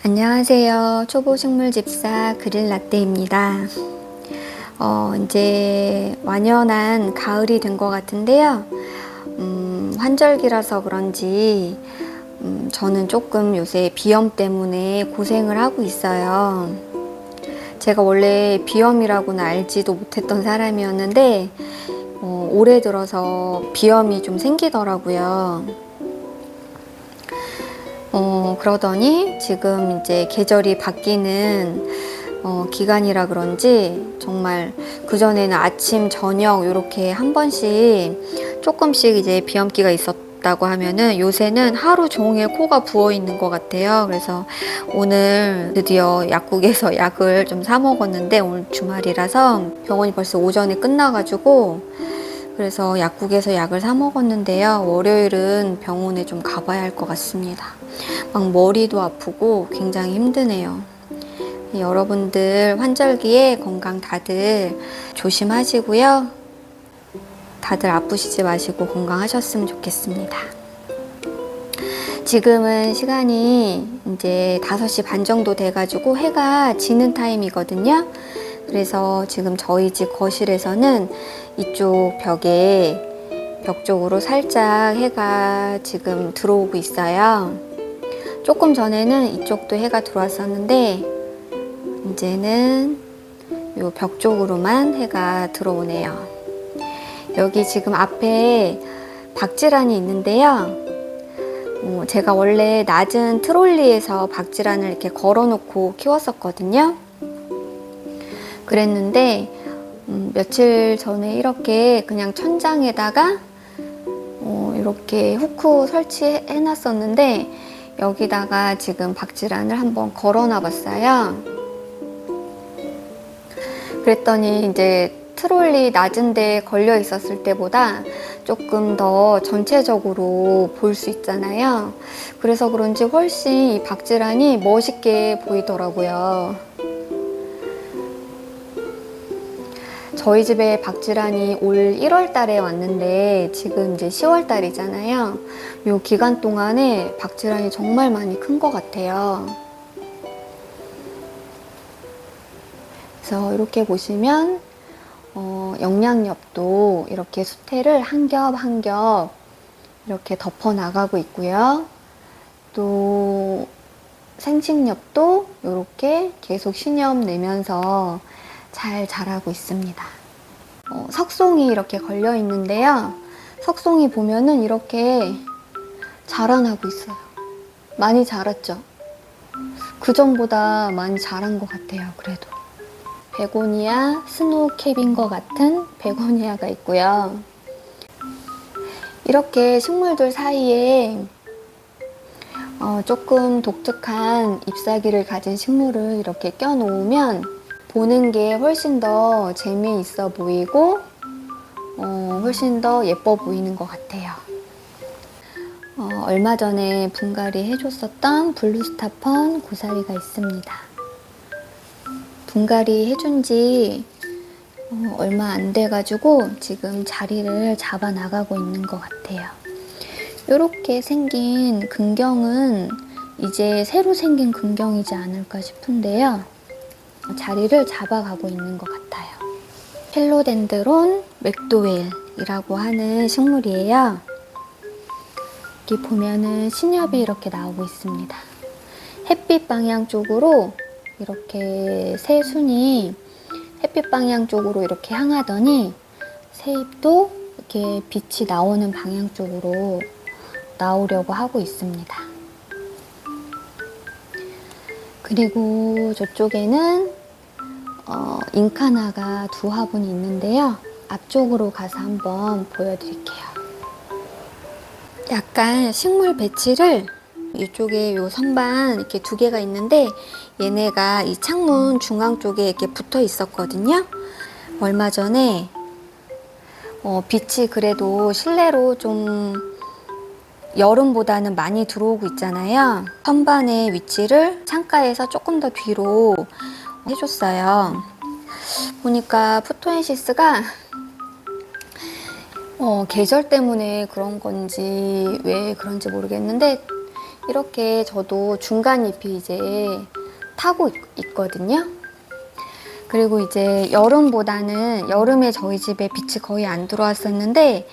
안녕하세요. 초보식물집사 그릴라떼입니다. 이제 완연한 가을이 된 것 같은데요. 환절기라서 그런지 저는 조금 요새 비염 때문에 고생을 하고 있어요. 제가 원래 비염이라고는 알지도 못했던 사람이었는데 올해 들어서 비염이 좀 생기더라고요. 그러더니 지금 이제 계절이 바뀌는 기간이라 그런지 정말 그전에는 아침, 저녁 이렇게 한 번씩 조금씩 이제 비염기가 있었다고 하면은 요새는 하루 종일 코가 부어 있는 것 같아요. 그래서 오늘 드디어 약국에서 약을 좀 사 먹었는데 오늘 주말이라서 병원이 벌써 오전에 끝나가지고 그래서 약국에서 약을 사 먹었는데요. 월요일은 병원에 좀 가봐야 할 것 같습니다. 막 머리도 아프고 굉장히 힘드네요. 여러분들 환절기에 건강 다들 조심하시고요. 다들 아프시지 마시고 건강하셨으면 좋겠습니다. 지금은 시간이 이제 5시 반 정도 돼가지고 해가 지는 타임이거든요. 그래서 지금 저희 집 거실에서는 이쪽 벽 쪽으로 살짝 해가 지금 들어오고 있어요. 조금 전에는 이쪽도 해가 들어왔었는데 이제는 이 벽 쪽으로만 해가 들어오네요. 여기 지금 앞에 박지란이 있는데요. 제가 원래 낮은 트롤리에서 박지란을 이렇게 걸어 놓고 키웠었거든요. 그랬는데 며칠 전에 이렇게 그냥 천장에다가 이렇게 후크 설치해 놨었는데 여기다가 지금 박지란을 한번 걸어 놔 봤어요. 그랬더니 이제 트롤리 낮은 데 걸려 있었을 때보다 조금 더 전체적으로 볼 수 있잖아요. 그래서 그런지 훨씬 이 박지란이 멋있게 보이더라고요. 저희 집에 박지란이 올 1월 달에 왔는데 지금 이제 10월 달이잖아요. 이 기간 동안에 박지란이 정말 많이 큰 것 같아요. 그래서 이렇게 보시면 영양엽도 이렇게 수태를 한 겹 한 겹 이렇게 덮어 나가고 있고요. 또 생식엽도 이렇게 계속 신엽 내면서 잘 자라고 있습니다. 석송이 이렇게 걸려 있는데요. 석송이 보면은 이렇게 자라나고 있어요. 많이 자랐죠? 그전보다 많이 자란 것 같아요. 그래도 베고니아 스노우캡인 것 같은 베고니아가 있고요. 이렇게 식물들 사이에 조금 독특한 잎사귀를 가진 식물을 이렇게 껴놓으면 보는 게 훨씬 더 재미있어 보이고 훨씬 더 예뻐 보이는 것 같아요. 얼마 전에 분갈이 해줬었던 블루스타펀 고사리가 있습니다. 분갈이 해준 지 얼마 안 돼가지고 지금 자리를 잡아 나가고 있는 것 같아요. 이렇게 생긴 근경은 이제 새로 생긴 근경이지 않을까 싶은데요. 자리를 잡아가고 있는 것 같아요. 필로덴드론 맥도웰이라고 하는 식물이에요. 여기 보면은 신엽이 이렇게 나오고 있습니다. 햇빛 방향 쪽으로 이렇게 새 순이 햇빛 방향 쪽으로 이렇게 향하더니 새 잎도 이렇게 빛이 나오는 방향 쪽으로 나오려고 하고 있습니다. 그리고 저쪽에는 인카나가 두 화분이 있는데요. 앞쪽으로 가서 한번 보여드릴게요. 약간 식물 배치를 이쪽에 요 선반 이렇게 두 개가 있는데 얘네가 이 창문 중앙 쪽에 이렇게 붙어 있었거든요. 얼마 전에 빛이 그래도 실내로 좀 여름보다는 많이 들어오고 있잖아요. 선반의 위치를 창가에서 조금 더 뒤로 해줬어요. 보니까 포토엔시스가 계절 때문에 그런 건지 왜 그런지 모르겠는데 이렇게 저도 중간 잎이 이제 타고 있거든요. 그리고 이제 여름보다는 여름에 저희 집에 빛이 거의 안 들어왔었는데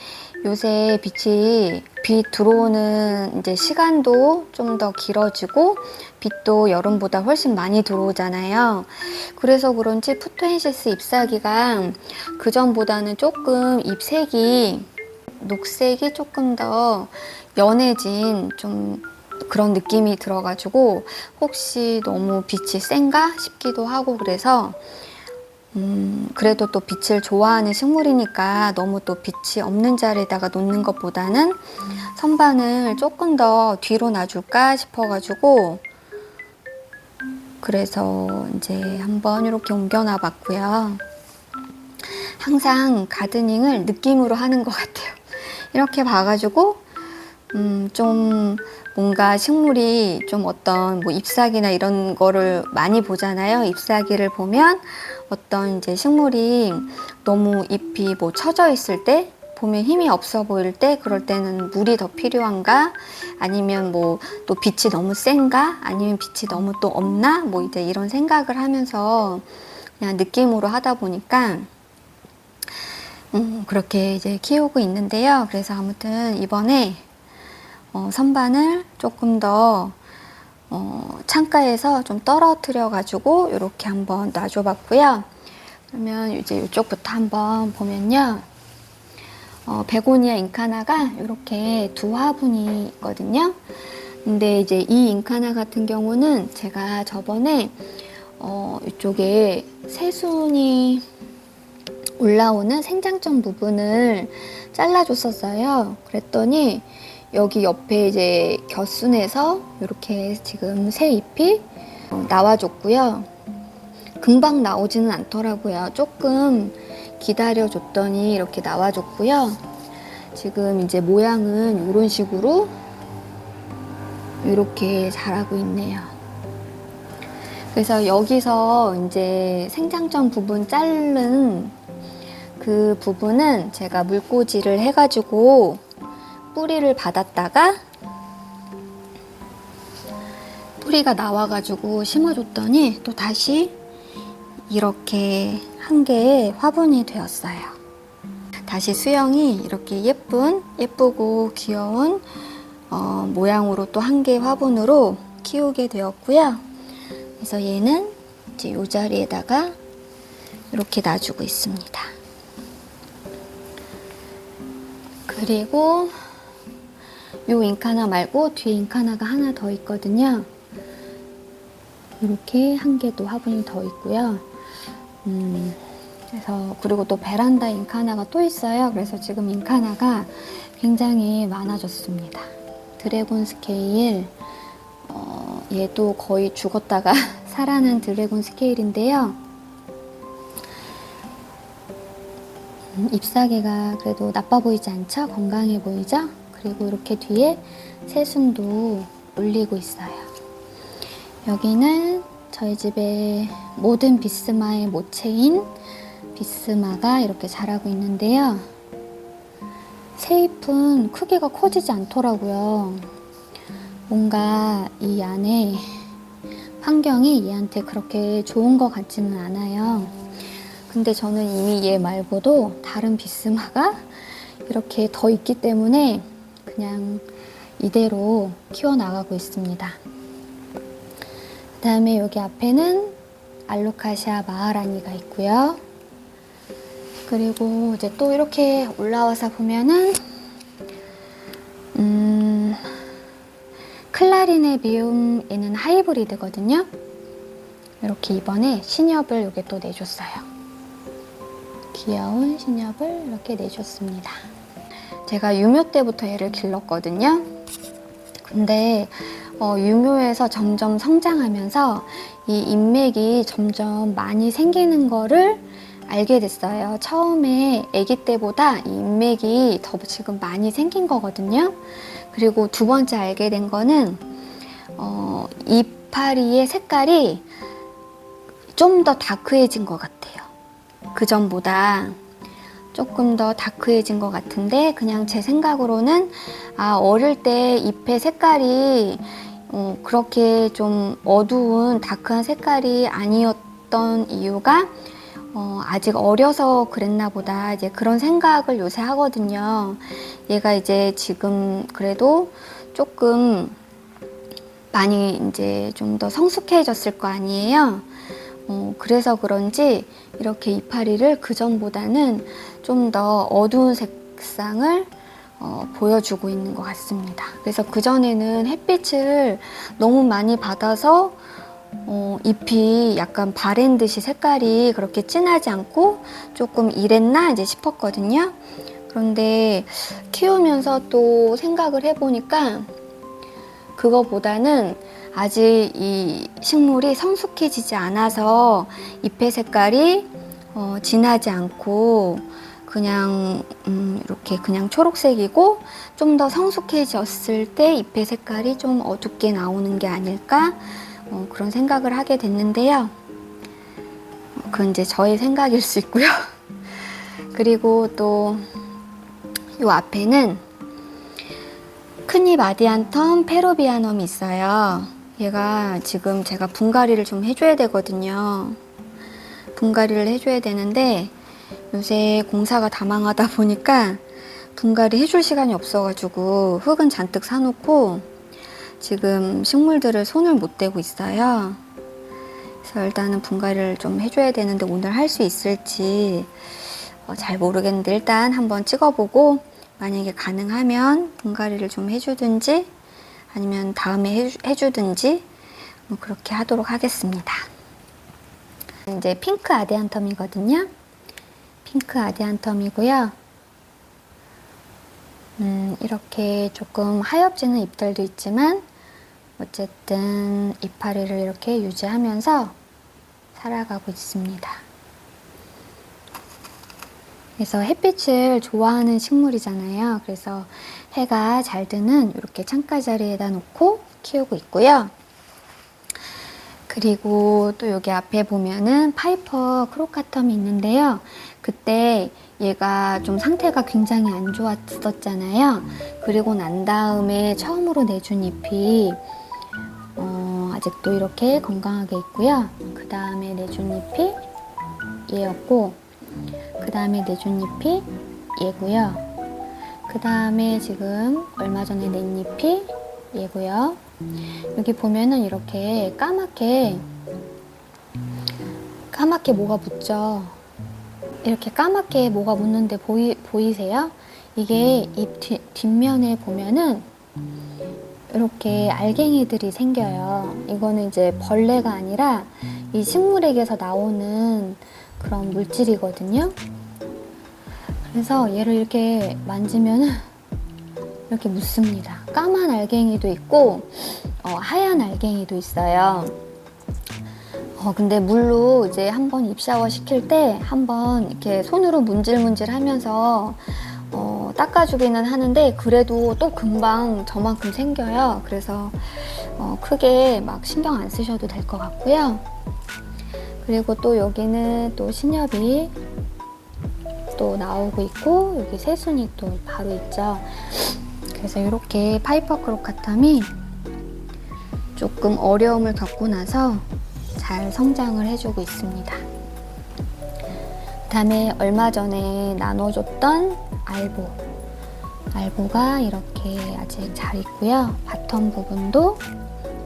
요새 빛 들어오는 이제 시간도 좀 더 길어지고 빛도 여름보다 훨씬 많이 들어오잖아요. 그래서 그런지 포토엔시스 잎사귀가 그전보다는 조금 잎색이 녹색이 조금 더 연해진 좀 그런 느낌이 들어가지고 혹시 너무 빛이 센가 싶기도 하고 그래서 그래도 또 빛을 좋아하는 식물이니까 너무 또 빛이 없는 자리에다가 놓는 것보다는 선반을 조금 더 뒤로 놔줄까 싶어가지고 그래서 이제 한번 이렇게 옮겨놔 봤고요. 항상 가드닝을 느낌으로 하는 것 같아요. 이렇게 봐가지고 좀 뭔가 식물이 좀 어떤 뭐 잎사귀나 이런 거를 많이 보잖아요. 잎사귀를 보면 어떤 이제 식물이 너무 잎이 뭐 처져 있을 때 보면 힘이 없어 보일 때 그럴 때는 물이 더 필요한가 아니면 뭐 또 빛이 너무 센가 아니면 빛이 너무 또 없나 뭐 이제 이런 생각을 하면서 그냥 느낌으로 하다 보니까 그렇게 이제 키우고 있는데요. 그래서 아무튼 이번에 선반을 조금 더 창가에서 좀 떨어뜨려 가지고 이렇게 한번 놔줘 봤고요. 그러면 이제 이쪽부터 한번 보면요. 베고니아 인카나가 이렇게 두 화분이 있거든요. 근데 이제 이 인카나 같은 경우는 제가 저번에 이쪽에 새순이 올라오는 생장점 부분을 잘라줬었어요. 그랬더니 여기 옆에 이제 겨순에서 이렇게 지금 새 잎이 나와줬고요. 금방 나오지는 않더라고요. 조금 기다려줬더니 이렇게 나와줬고요. 지금 이제 모양은 이런 식으로 이렇게 자라고 있네요. 그래서 여기서 이제 생장점 부분 자른 그 부분은 제가 물꽂이를 해가지고 뿌리를 받았다가 뿌리가 나와가지고 심어줬더니 또 다시 이렇게 한 개의 화분이 되었어요. 다시 수영이 이렇게 예쁘고 귀여운 모양으로 또 한 개의 화분으로 키우게 되었고요. 그래서 얘는 이제 이 자리에다가 이렇게 놔주고 있습니다. 그리고 이 인카나 말고 뒤에 인카나가 하나 더 있거든요. 이렇게 한 개 또 화분이 더 있고요. 그래서 그리고 또 베란다 인카나가 또 있어요. 그래서 지금 인카나가 굉장히 많아졌습니다. 드래곤 스케일 얘도 거의 죽었다가 살아난 드래곤 스케일인데요. 잎사귀가 그래도 나빠 보이지 않죠? 건강해 보이죠? 그리고 이렇게 뒤에 새순도 올리고 있어요. 여기는 저희 집에 모든 비스마의 모체인 비스마가 이렇게 자라고 있는데요. 새 잎은 크기가 커지지 않더라고요. 뭔가 이 안에 환경이 얘한테 그렇게 좋은 것 같지는 않아요. 근데 저는 이미 얘 말고도 다른 비스마가 이렇게 더 있기 때문에 그냥 이대로 키워나가고 있습니다. 그 다음에 여기 앞에는 알로카시아 마하라니가 있고요. 그리고 이제 또 이렇게 올라와서 보면은 클라리네비움 얘는 하이브리드거든요. 이렇게 이번에 신엽을 여기 또 내줬어요. 귀여운 신엽을 이렇게 내줬습니다. 제가 유묘 때부터 얘를 길렀거든요. 근데 유묘에서 점점 성장하면서 이 인맥이 점점 많이 생기는 거를 알게 됐어요. 처음에 아기 때보다 이 인맥이 더 지금 많이 생긴 거거든요. 그리고 두 번째 알게 된 거는 이파리의 색깔이 좀 더 다크해진 것 같아요. 그 전보다 조금 더 다크해진 것 같은데, 그냥 제 생각으로는 어릴 때 잎의 색깔이 그렇게 좀 어두운 다크한 색깔이 아니었던 이유가 아직 어려서 그랬나 보다, 이제 그런 생각을 요새 하거든요. 얘가 이제 지금 그래도 조금 많이 이제 좀 더 성숙해졌을 거 아니에요. 그래서 그런지 이렇게 이파리를 그전보다는 좀 더 어두운 색상을 보여주고 있는 것 같습니다. 그래서 그전에는 햇빛을 너무 많이 받아서 잎이 약간 바랜 듯이 색깔이 그렇게 진하지 않고 조금 이랬나 이제 싶었거든요. 그런데 키우면서 또 생각을 해보니까 그거보다는 아직 이 식물이 성숙해지지 않아서 잎의 색깔이 진하지 않고 그냥 이렇게 그냥 초록색이고, 좀 더 성숙해졌을 때 잎의 색깔이 좀 어둡게 나오는 게 아닐까, 그런 생각을 하게 됐는데요. 그건 이제 저의 생각일 수 있고요. 그리고 또 이 앞에는 큰잎 아디안텀 페루비아넘이 있어요. 얘가 지금 제가 분갈이를 좀 해줘야 되거든요. 분갈이를 해줘야 되는데 요새 공사가 다 망하다 보니까 분갈이 해줄 시간이 없어가지고 흙은 잔뜩 사놓고 지금 식물들을 손을 못 대고 있어요. 그래서 일단은 분갈이를 좀 해줘야 되는데 오늘 할 수 있을지 잘 모르겠는데, 일단 한번 찍어보고 만약에 가능하면 분갈이를 좀 해주든지 아니면 다음에 해주든지 뭐 그렇게 하도록 하겠습니다. 이제 핑크 아디안텀이거든요. 핑크 아디안텀이고요. 이렇게 조금 하엽지는 잎들도 있지만 어쨌든 이파리를 이렇게 유지하면서 살아가고 있습니다. 그래서 햇빛을 좋아하는 식물이잖아요. 그래서 해가 잘 드는 이렇게 창가 자리에다 놓고 키우고 있고요. 그리고 또 여기 앞에 보면은 파이퍼 크로카텀이 있는데요. 그때 얘가 좀 상태가 굉장히 안 좋았었잖아요. 그리고 난 다음에 처음으로 내준 잎이 아직도 이렇게 건강하게 있고요. 그 다음에 내준 잎이 얘였고, 그 다음에 내준 잎이 얘고요. 그 다음에 지금 얼마 전에 낸 잎이 얘고요. 여기 보면은 이렇게 까맣게 뭐가 묻죠. 이렇게 까맣게 뭐가 묻는데 보이세요? 이게 잎 뒷면에 보면은 이렇게 알갱이들이 생겨요. 이거는 이제 벌레가 아니라 이 식물에게서 나오는 그런 물질이거든요. 그래서 얘를 이렇게 만지면 이렇게 묻습니다. 까만 알갱이도 있고 하얀 알갱이도 있어요. 근데 물로 이제 한번 잎샤워 시킬 때 한번 이렇게 손으로 문질문질 하면서 닦아주기는 하는데, 그래도 또 금방 저만큼 생겨요. 그래서 크게 막 신경 안 쓰셔도 될 것 같고요. 그리고 또 여기는 또 신엽이 또 나오고 있고, 여기 새순이 또 바로 있죠. 그래서 이렇게 파이퍼 크로카텀이 조금 어려움을 겪고 나서 잘 성장을 해주고 있습니다. 그 다음에 얼마 전에 나눠줬던 알보가 이렇게 아직 잘 있고요. 바텀 부분도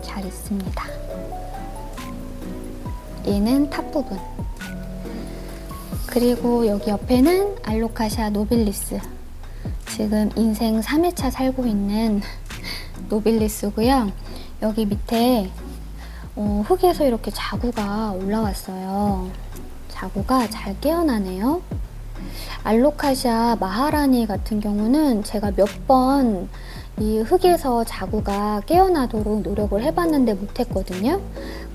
잘 있습니다. 얘는 탑 부분. 그리고 여기 옆에는 알로카시아 노빌리스. 지금 인생 3회차 살고 있는 노빌리스고요. 여기 밑에 흙에서 이렇게 자구가 올라왔어요. 자구가 잘 깨어나네요. 알로카시아 마하라니 같은 경우는 제가 몇 번 이 흙에서 자구가 깨어나도록 노력을 해봤는데 못했거든요.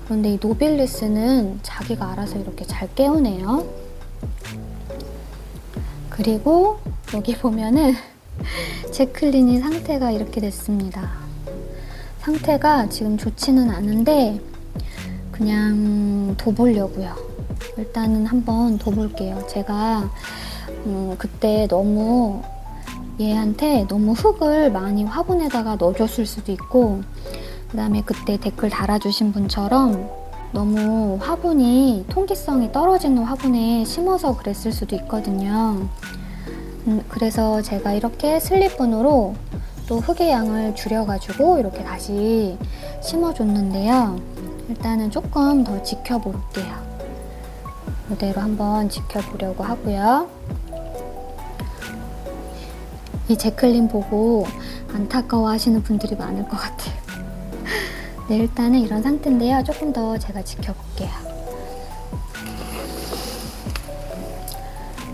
그런데 이 노빌리스는 자기가 알아서 이렇게 잘 깨우네요. 그리고 여기 보면은 제클린이 상태가 이렇게 됐습니다. 상태가 지금 좋지는 않은데 그냥 둬보려고요. 일단은 한번 둬볼게요. 제가 그때 너무 얘한테 너무 흙을 많이 화분에다가 넣어줬을 수도 있고, 그 다음에 그때 댓글 달아주신 분처럼 너무 화분이 통기성이 떨어지는 화분에 심어서 그랬을 수도 있거든요. 그래서 제가 이렇게 슬립분으로 또 흙의 양을 줄여가지고 이렇게 다시 심어줬는데요. 일단은 조금 더 지켜볼게요. 이대로 한번 지켜보려고 하고요. 이 제클린 보고 안타까워 하시는 분들이 많을 것 같아요. 네, 일단은 이런 상태인데요. 조금 더 제가 지켜볼게요.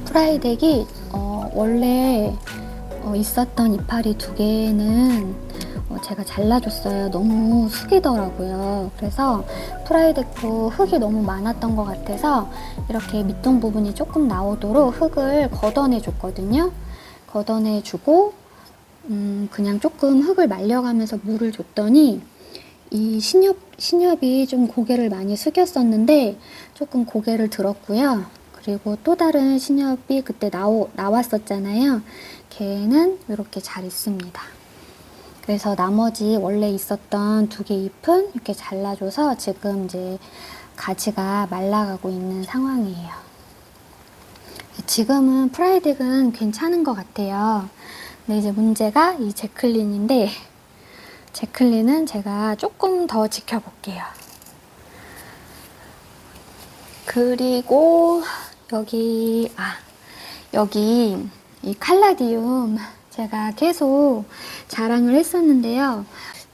프라이덱이 원래 있었던 이파리 2개는 제가 잘라줬어요. 너무 숙이더라고요. 그래서 프라이덱도 흙이 너무 많았던 것 같아서 이렇게 밑동 부분이 조금 나오도록 흙을 걷어내줬거든요. 걷어내주고 그냥 조금 흙을 말려가면서 물을 줬더니 이 신엽이 좀 고개를 많이 숙였었는데 조금 고개를 들었고요. 그리고 또 다른 신엽이 그때 나왔었잖아요. 걔는 이렇게 잘 있습니다. 그래서 나머지 원래 있었던 2개 잎은 이렇게 잘라줘서 지금 이제 가지가 말라가고 있는 상황이에요. 지금은 프라이덱은 괜찮은 것 같아요. 근데 이제 문제가 이 제클린인데, 제클린은 제가 조금 더 지켜볼게요. 그리고 여기 이 칼라디움 제가 계속 자랑을 했었는데요.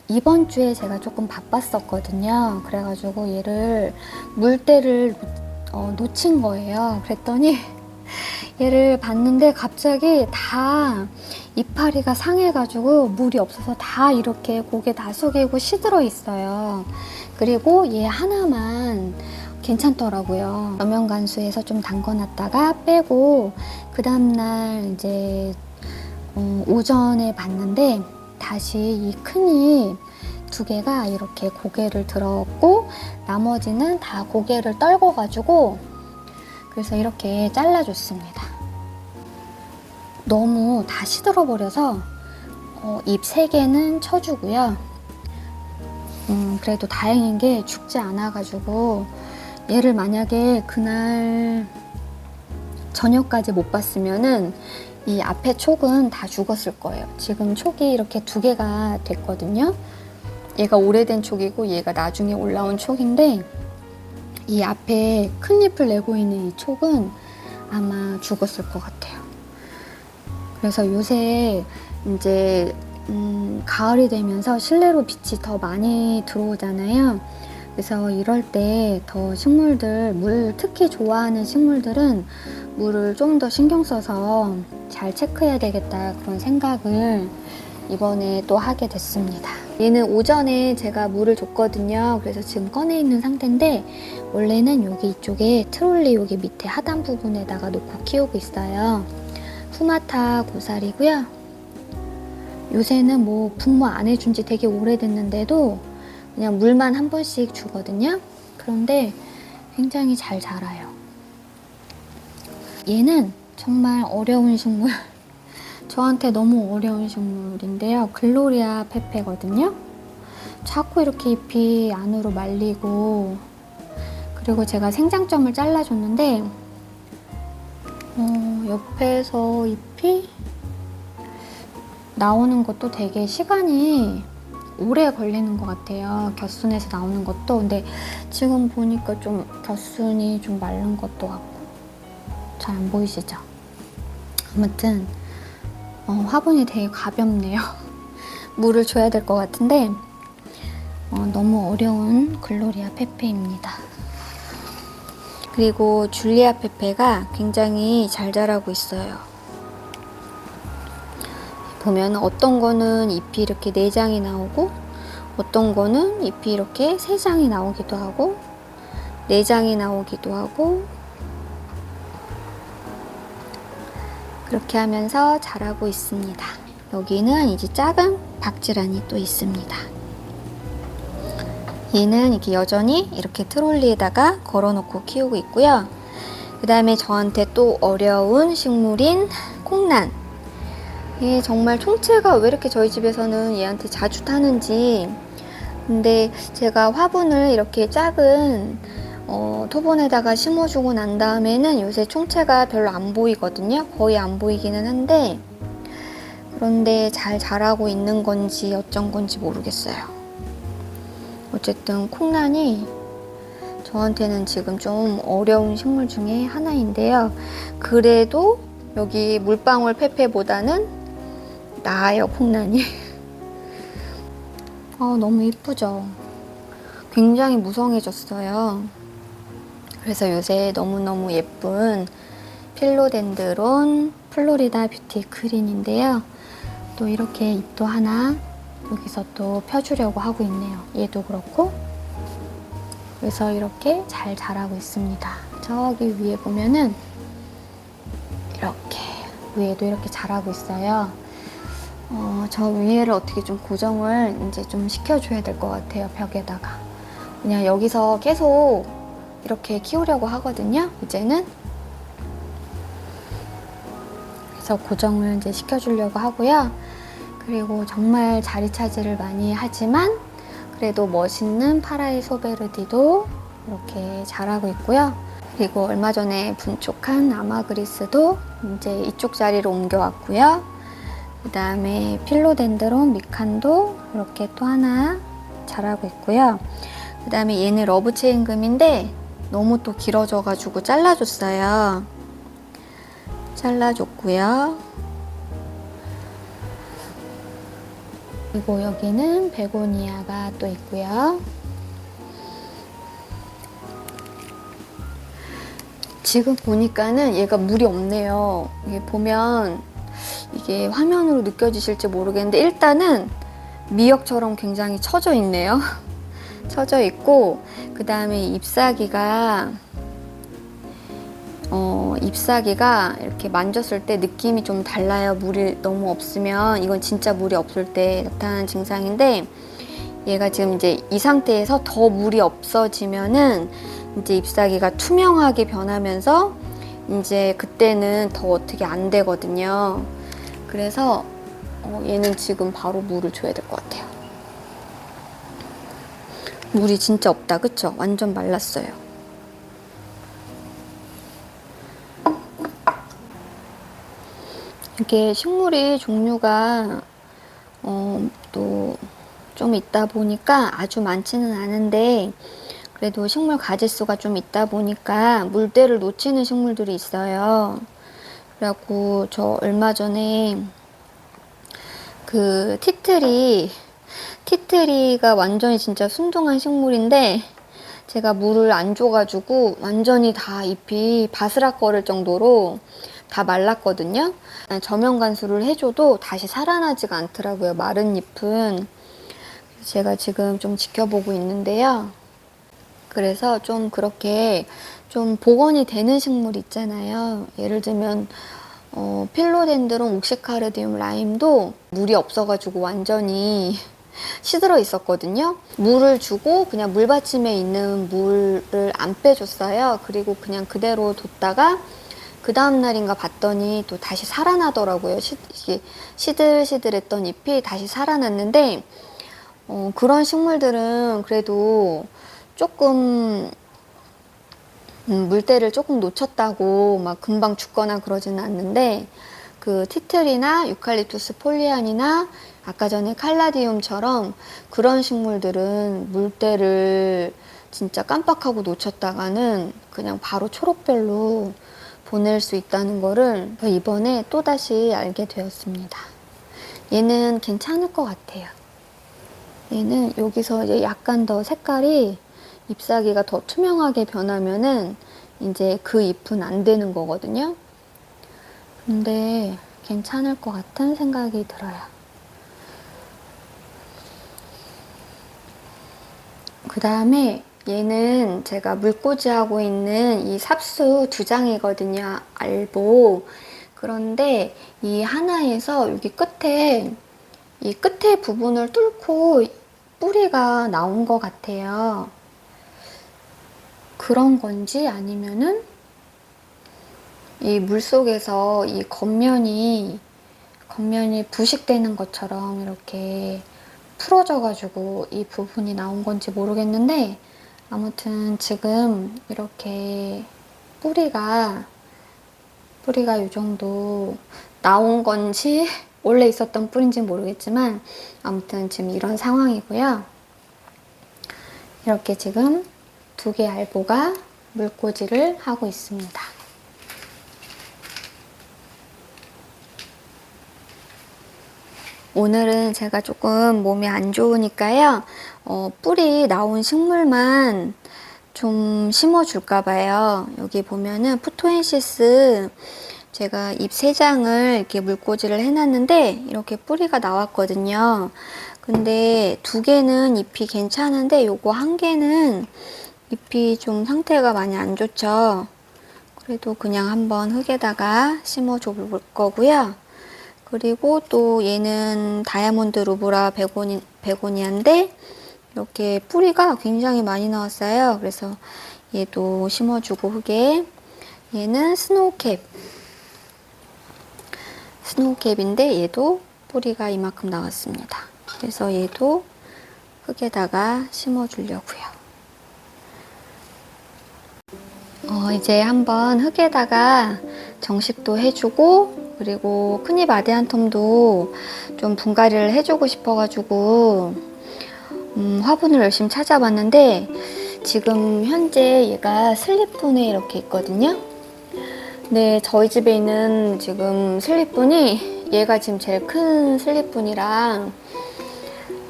이번 주에 제가 조금 바빴었거든요. 그래가지고 얘를 물때를 놓친 거예요. 그랬더니 얘를 봤는데 갑자기 다 이파리가 상해가지고 물이 없어서 다 이렇게 고개 다 숙이고 시들어 있어요. 그리고 얘 하나만 괜찮더라고요. 저면관수에서 좀 담궈놨다가 빼고 그 다음날 이제 오전에 봤는데 다시 이 큰잎 2개가 이렇게 고개를 들었고 나머지는 다 고개를 떨궈가지고 그래서 이렇게 잘라줬습니다. 너무 다 시들어 버려서 잎 3개는 쳐주고요. 그래도 다행인 게 죽지 않아가지고 얘를 만약에 그날 저녁까지 못 봤으면은 이 앞에 촉은 다 죽었을 거예요. 지금 촉이 이렇게 2개가 됐거든요. 얘가 오래된 촉이고 얘가 나중에 올라온 촉인데 이 앞에 큰 잎을 내고 있는 이 촉은 아마 죽었을 것 같아요. 그래서 요새 이제 가을이 되면서 실내로 빛이 더 많이 들어오잖아요. 그래서 이럴 때 더 식물들, 물 특히 좋아하는 식물들은 물을 좀 더 신경 써서 잘 체크해야 되겠다 그런 생각을 이번에 또 하게 됐습니다. 얘는 오전에 제가 물을 줬거든요. 그래서 지금 꺼내 있는 상태인데 원래는 여기 이쪽에 트롤리 여기 밑에 하단 부분에다가 놓고 키우고 있어요. 후마타 고사리고요. 요새는 뭐 분무 안 해준 지 되게 오래됐는데도 그냥 물만 한 번씩 주거든요. 그런데 굉장히 잘 자라요. 얘는 정말 어려운 식물, 저한테 너무 어려운 식물인데요. 글로리아 페페거든요. 자꾸 이렇게 잎이 안으로 말리고, 그리고 제가 생장점을 잘라줬는데 옆에서 잎이 나오는 것도 되게 시간이 오래 걸리는 것 같아요. 겨순에서 나오는 것도. 근데 지금 보니까 좀 겨순이 좀 마른 것도 같고 잘 안 보이시죠? 아무튼 화분이 되게 가볍네요. 물을 줘야 될 것 같은데 너무 어려운 글로리아 페페입니다. 그리고 줄리아 페페가 굉장히 잘 자라고 있어요. 보면 어떤 거는 잎이 이렇게 4장이 나오고 어떤 거는 잎이 이렇게 3장이 나오기도 하고 4장이 나오기도 하고 그렇게 하면서 자라고 있습니다. 여기는 이제 작은 박지란이 또 있습니다. 얘는 이렇게 여전히 이렇게 트롤리에다가 걸어놓고 키우고 있고요. 그 다음에 저한테 또 어려운 식물인 콩란. 얘 정말 총체가 왜 이렇게 저희 집에서는 얘한테 자주 타는지. 근데 제가 화분을 이렇게 작은 토본에다가 심어주고 난 다음에는 요새 총체가 별로 안 보이거든요. 거의 안 보이기는 한데, 그런데 잘 자라고 있는 건지 어쩐 건지 모르겠어요. 어쨌든 콩란이 저한테는 지금 좀 어려운 식물 중에 하나인데요. 그래도 여기 물방울 페페보다는 나아요, 콩란이. 너무 이쁘죠? 굉장히 무성해졌어요. 그래서 요새 너무너무 예쁜 필로덴드론 플로리다 뷰티 그린인데요. 또 이렇게 잎도 하나 여기서 또 펴주려고 하고 있네요. 얘도 그렇고. 그래서 이렇게 잘 자라고 있습니다. 저기 위에 보면은 이렇게 위에도 이렇게 자라고 있어요. 저 위에를 어떻게 좀 고정을 이제 좀 시켜줘야 될 것 같아요. 벽에다가. 그냥 여기서 계속 이렇게 키우려고 하거든요. 이제는. 그래서 고정을 이제 시켜주려고 하고요. 그리고 정말 자리 차지를 많이 하지만 그래도 멋있는 파라이 소베르디도 이렇게 자라고 있고요. 그리고 얼마 전에 분촉한 아마그리스도 이제 이쪽 자리로 옮겨왔고요. 그 다음에 필로덴드론 미칸도 이렇게 또 하나 자라고 있고요. 그 다음에 얘는 러브체인금인데 너무 또 길어져가지고 잘라줬어요. 잘라줬고요. 그리고 여기는 베고니아가 또 있고요. 지금 보니까는 얘가 물이 없네요. 이게 보면 이게 화면으로 느껴지실지 모르겠는데 일단은 미역처럼 굉장히 처져 있네요. 처져 있고 그 다음에 잎사귀가 이렇게 만졌을 때 느낌이 좀 달라요. 물이 너무 없으면. 이건 진짜 물이 없을 때 나타나는 증상인데 얘가 지금 이제 이 상태에서 더 물이 없어지면은 이제 잎사귀가 투명하게 변하면서 이제 그때는 더 어떻게 안 되거든요. 그래서 얘는 지금 바로 물을 줘야 될 것 같아요. 물이 진짜 없다, 그쵸? 완전 말랐어요. 이게 식물이 종류가 또 좀 있다 보니까 아주 많지는 않은데 그래도 식물 가지수가 좀 있다 보니까 물때를 놓치는 식물들이 있어요. 그래갖고 저 얼마 전에 그 티트리가 완전히 진짜 순둥한 식물인데 제가 물을 안 줘가지고 완전히 다 잎이 바스락거릴 정도로 다 말랐거든요. 저면 관수를 해줘도 다시 살아나지가 않더라고요. 마른 잎은. 제가 지금 좀 지켜보고 있는데요. 그래서 좀 그렇게 좀 복원이 되는 식물 있잖아요. 예를 들면 필로덴드론 옥시카르디움 라임도 물이 없어가지고 완전히 시들어 있었거든요. 물을 주고 그냥 물받침에 있는 물을 안 빼줬어요. 그리고 그냥 그대로 뒀다가 그 다음 날인가 봤더니 또 다시 살아나더라고요. 시들시들했던 잎이 다시 살아났는데 그런 식물들은 그래도 조금 물때를 조금 놓쳤다고 막 금방 죽거나 그러지는 않는데 그 티트리나 유칼립투스 폴리안이나 아까 전에 칼라디움처럼 그런 식물들은 물때를 진짜 깜빡하고 놓쳤다가는 그냥 바로 초록별로 보낼 수 있다는 거를 이번에 또다시 알게 되었습니다. 얘는 괜찮을 것 같아요. 얘는 여기서 이제 약간 더 색깔이 잎사귀가 더 투명하게 변하면은 이제 그 잎은 안 되는 거거든요. 근데 괜찮을 것 같은 생각이 들어요. 그 다음에 얘는 제가 물꽂이하고 있는 이 삽수 2장이거든요. 알보. 그런데 이 하나에서 여기 끝에 이 끝에 부분을 뚫고 뿌리가 나온 것 같아요. 그런 건지 아니면은 이 물속에서 이 겉면이 부식되는 것처럼 이렇게 풀어져가지고 이 부분이 나온 건지 모르겠는데, 아무튼 지금 이렇게 뿌리가 이 정도 나온 건지 원래 있었던 뿌리인지 모르겠지만 아무튼 지금 이런 상황이고요. 이렇게 지금 2개 알보가 물꽂이를 하고 있습니다. 오늘은 제가 조금 몸이 안 좋으니까요. 뿌리 나온 식물만 좀 심어줄까 봐요. 여기 보면은 포토엔시스 제가 잎 3장을 이렇게 물꽂이를 해놨는데 이렇게 뿌리가 나왔거든요. 근데 2개는 잎이 괜찮은데 요거 1개는 잎이 좀 상태가 많이 안 좋죠. 그래도 그냥 한번 흙에다가 심어줘 볼 거고요. 그리고 또 얘는 다이아몬드 루브라 베고니아인데 이렇게 뿌리가 굉장히 많이 나왔어요. 그래서 얘도 심어주고 흙에. 얘는 스노우캡인데 얘도 뿌리가 이만큼 나왔습니다. 그래서 얘도 흙에다가 심어주려고요. 이제 한번 흙에다가 정식도 해주고, 그리고 큰잎 아디안텀도 좀 분갈이를 해주고 싶어가지고 화분을 열심히 찾아봤는데 지금 현재 얘가 슬립분에 이렇게 있거든요. 네, 저희 집에 있는 지금 슬립분이 얘가 지금 제일 큰 슬립분이랑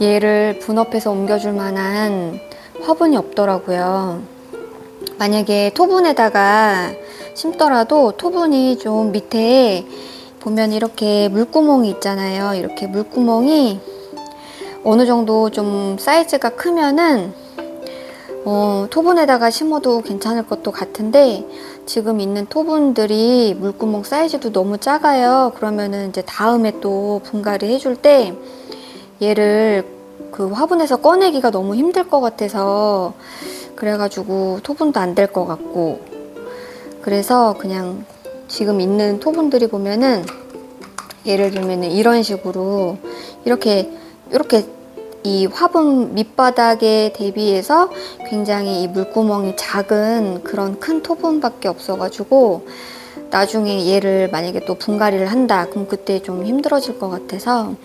얘를 분업해서 옮겨줄 만한 화분이 없더라고요. 만약에 토분에다가 심더라도 토분이 좀 밑에 보면 이렇게 물구멍이 있잖아요. 이렇게 물구멍이 어느 정도 좀 사이즈가 크면은 토분에다가 심어도 괜찮을 것도 같은데 지금 있는 토분들이 물구멍 사이즈도 너무 작아요. 그러면은 이제 다음에 또 분갈이 해줄 때 얘를 그 화분에서 꺼내기가 너무 힘들 것 같아서 그래가지고 토분도 안 될 것 같고, 그래서 그냥 지금 있는 토분들이 보면은 예를 들면은 이런 식으로 이렇게 이 화분 밑바닥에 대비해서 굉장히 이 물구멍이 작은 그런 큰 토분밖에 없어가지고 나중에 얘를 만약에 또 분갈이를 한다 그럼 그때 좀 힘들어질 것 같아서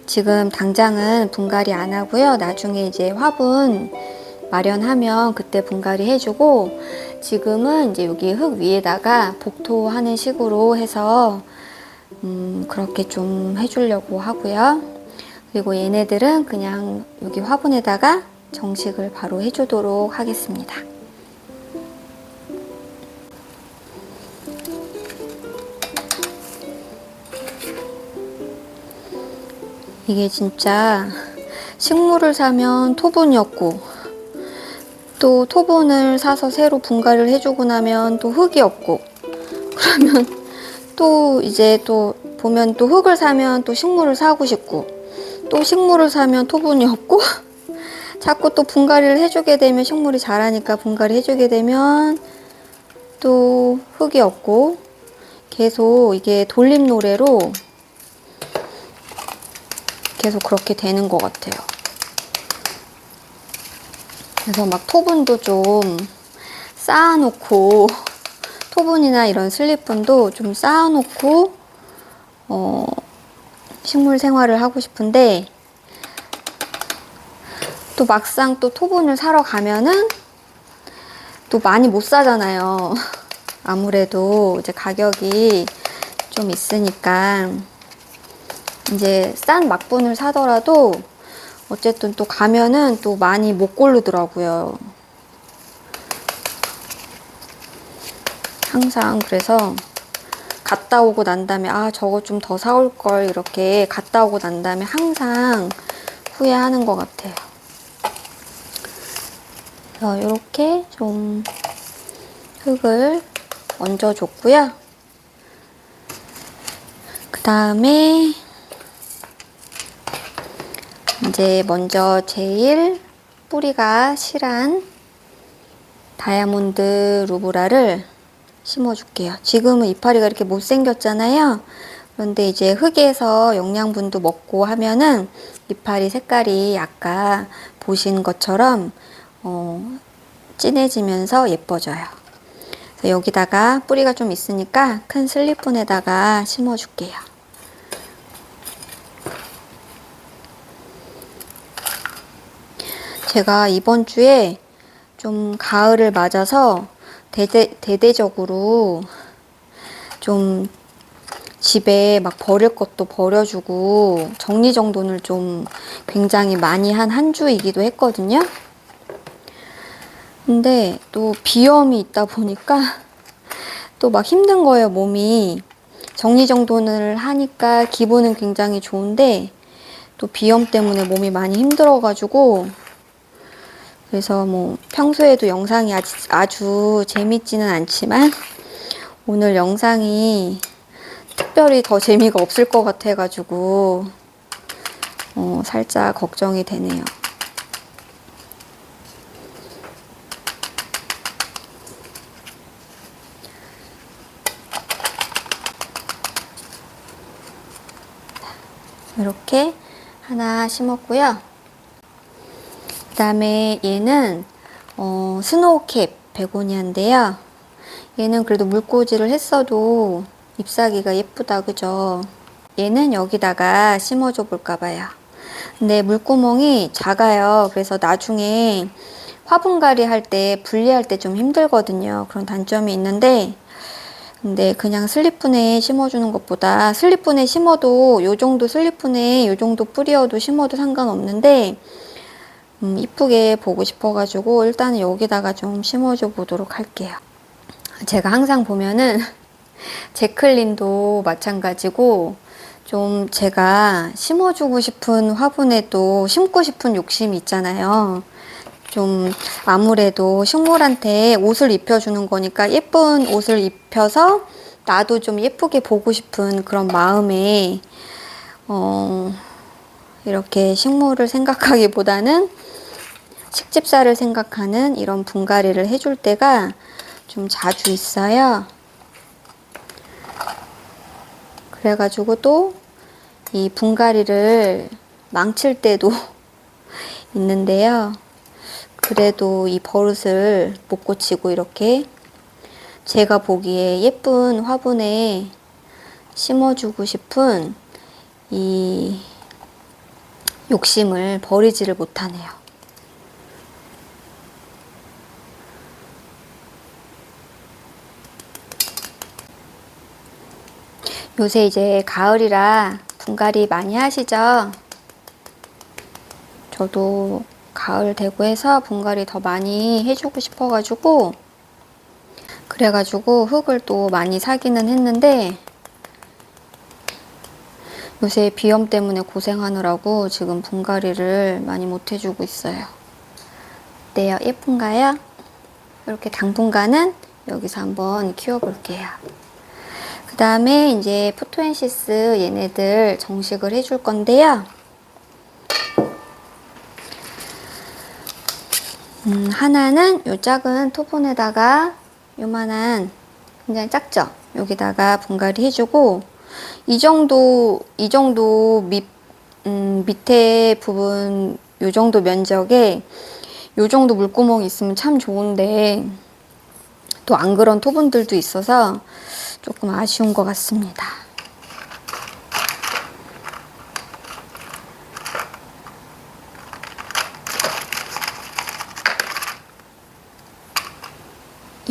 지금 당장은 분갈이 안 하고요. 나중에 이제 화분 마련하면 그때 분갈이 해주고, 지금은 이제 여기 흙 위에다가 복토하는 식으로 해서 그렇게 좀 해주려고 하고요. 그리고 얘네들은 그냥 여기 화분에다가 정식을 바로 해주도록 하겠습니다. 이게 진짜 식물을 사면 토분이 없고 또 토분을 사서 새로 분갈이를 해주고 나면 또 흙이 없고, 그러면 또 이제 또 보면 또 흙을 사면 또 식물을 사고 싶고 또 식물을 사면 토분이 없고 자꾸 또 분갈이를 해주게 되면 식물이 자라니까 분갈이 해주게 되면 또 흙이 없고 계속 이게 돌림노래로 계속 그렇게 되는 것 같아요. 그래서 막 토분도 좀 쌓아놓고 토분이나 이런 슬립분도 좀 쌓아놓고 식물 생활을 하고 싶은데 또 막상 또 토분을 사러 가면은 또 많이 못 사잖아요. 아무래도 이제 가격이 좀 있으니까 이제 싼 막분을 사더라도 어쨌든 또 가면은 또 많이 못 고르더라고요. 항상 그래서 갔다 오고 난 다음에 아 저거 좀 더 사올 걸 이렇게 갔다 오고 난 다음에 항상 후회하는 것 같아요. 그래서 이렇게 좀 흙을 얹어줬고요. 그 다음에 이제 먼저 제일 뿌리가 실한 다이아몬드 루브라를 심어줄게요. 지금은 이파리가 이렇게 못생겼잖아요. 그런데 이제 흙에서 영양분도 먹고 하면은 이파리 색깔이 아까 보신 것처럼 진해지면서 예뻐져요. 그래서 여기다가 뿌리가 좀 있으니까 큰 슬립분에다가 심어줄게요. 제가 이번 주에 좀 가을을 맞아서 대대적으로 좀 집에 막 버릴 것도 버려주고 정리정돈을 좀 굉장히 많이 한 주이기도 했거든요. 근데 또 비염이 있다 보니까 또 막 힘든 거예요, 몸이. 정리정돈을 하니까 기분은 굉장히 좋은데 또 비염 때문에 몸이 많이 힘들어가지고, 그래서 뭐 평소에도 영상이 아주 재밌지는 않지만 오늘 영상이 특별히 더 재미가 없을 것 같아가지고 살짝 걱정이 되네요. 이렇게 하나 심었고요. 그 다음에 얘는 스노우캡 베고니아인데요. 얘는 그래도 물꽂이를 했어도 잎사귀가 예쁘다, 그죠? 얘는 여기다가 심어줘 볼까 봐요. 근데 물구멍이 작아요. 그래서 나중에 화분갈이 할 때 분리할 때 좀 힘들거든요. 그런 단점이 있는데, 근데 그냥 슬립분에 심어주는 것보다, 슬립분에 심어도 요 정도 슬립분에 요 정도 뿌리여도 심어도 상관없는데 이쁘게 보고 싶어가지고 일단은 여기다가 좀 심어줘 보도록 할게요. 제가 항상 보면은 제클린도 마찬가지고 좀 제가 심어주고 싶은 화분에 또 심고 싶은 욕심이 있잖아요. 좀 아무래도 식물한테 옷을 입혀주는 거니까 예쁜 옷을 입혀서 나도 좀 예쁘게 보고 싶은 그런 마음에 이렇게 식물을 생각하기보다는 식집사를 생각하는 이런 분갈이를 해줄 때가 좀 자주 있어요. 그래가지고 또 이 분갈이를 망칠 때도 있는데요. 그래도 이 버릇을 못 고치고 이렇게 제가 보기에 예쁜 화분에 심어주고 싶은 이 욕심을 버리지를 못하네요. 요새 이제 가을이라 분갈이 많이 하시죠? 저도 가을 되고 해서 분갈이 더 많이 해주고 싶어가지고 그래가지고 흙을 또 많이 사기는 했는데 요새 비염 때문에 고생하느라고 지금 분갈이를 많이 못 해주고 있어요. 어때요? 예쁜가요? 이렇게 당분간은 여기서 한번 키워볼게요. 그 다음에 이제 포토엔시스 얘네들 정식을 해줄 건데요. 하나는 요 작은 토분에다가 요만한, 굉장히 작죠? 여기다가 분갈이 해주고 이 정도 밑에 부분 요 정도 면적에 요 정도 물구멍이 있으면 참 좋은데 또 안 그런 토분들도 있어서 조금 아쉬운 것 같습니다.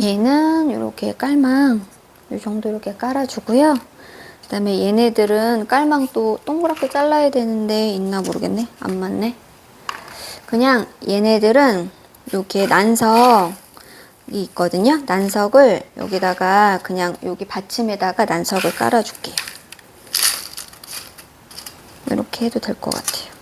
얘는 이렇게 깔망 이 정도 이렇게 깔아주고요. 그 다음에 얘네들은 깔망 또 동그랗게 잘라야 되는데 있나 모르겠네. 안 맞네. 그냥 얘네들은 이렇게 난석이 있거든요. 난석을 여기다가 그냥 여기 받침에다가 난석을 깔아줄게요. 이렇게 해도 될 것 같아요.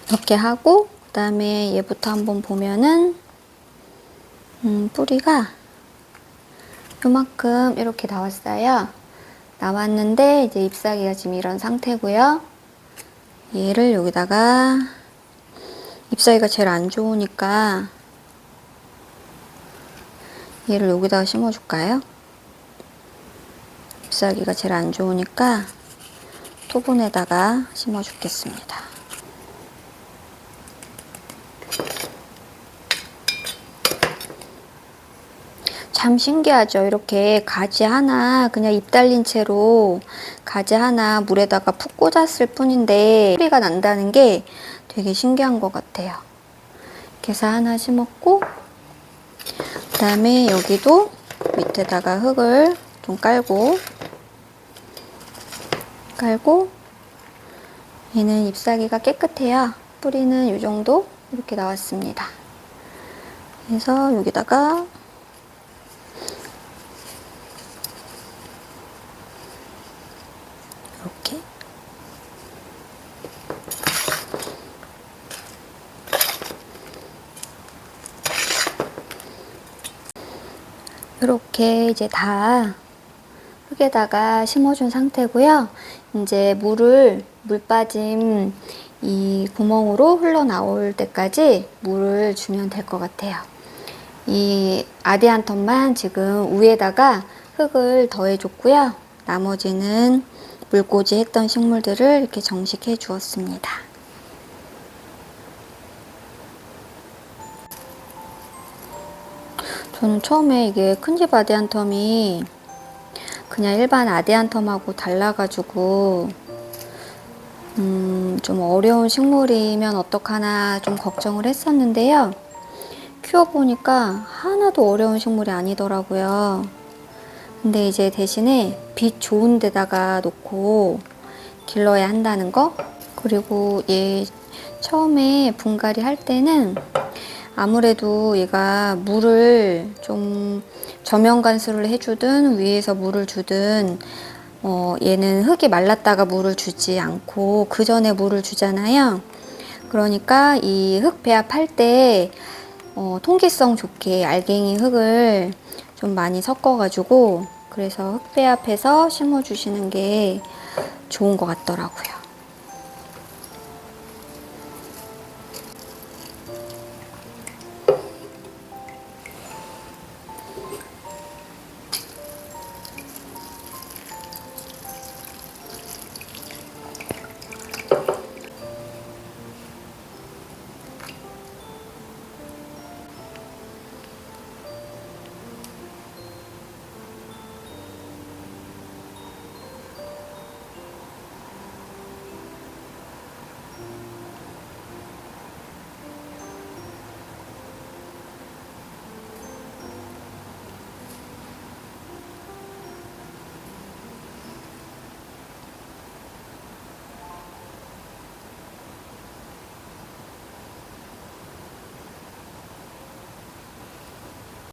이렇게 하고 그 다음에 얘부터 한번 보면은 뿌리가 요만큼 이렇게 나왔어요. 나왔는데 이제 잎사귀가 지금 이런 상태고요. 얘를 여기다가 잎사귀가 제일 안 좋으니까 얘를 여기다가 심어줄까요? 잎사귀가 제일 안 좋으니까 토분에다가 심어주겠습니다. 참 신기하죠. 이렇게 가지 하나 그냥 잎 달린 채로 가지 하나 물에다가 푹 꽂았을 뿐인데 소리가 난다는 게 되게 신기한 것 같아요. 이렇게 해서 하나 심었고, 그 다음에 여기도 밑에다가 흙을 좀 깔고 얘는 잎사귀가 깨끗해요. 뿌리는 이 정도 이렇게 나왔습니다. 그래서 여기다가 이렇게 이렇게 이제 다 흙에다가 심어준 상태고요. 이제 물 빠짐 이 구멍으로 흘러나올 때까지 물을 주면 될 것 같아요. 이 아디안텀만 지금 위에다가 흙을 더해줬고요. 나머지는 물꽂이 했던 식물들을 이렇게 정식해 주었습니다. 저는 처음에 이게 큰집 아디안텀이 그냥 일반 아디안텀하고 달라가지고 좀 어려운 식물이면 어떡하나 좀 걱정을 했었는데요. 키워보니까 하나도 어려운 식물이 아니더라고요. 근데 이제 대신에 빛 좋은 데다가 놓고 길러야 한다는 거, 그리고 얘 처음에 분갈이 할 때는 아무래도 얘가 물을 좀 저면 관수를 해주든 위에서 물을 주든 얘는 흙이 말랐다가 물을 주지 않고 그 전에 물을 주잖아요. 그러니까 이 흙 배합할 때 통기성 좋게 알갱이 흙을 좀 많이 섞어가지고 그래서 흙 배합해서 심어주시는 게 좋은 것 같더라고요.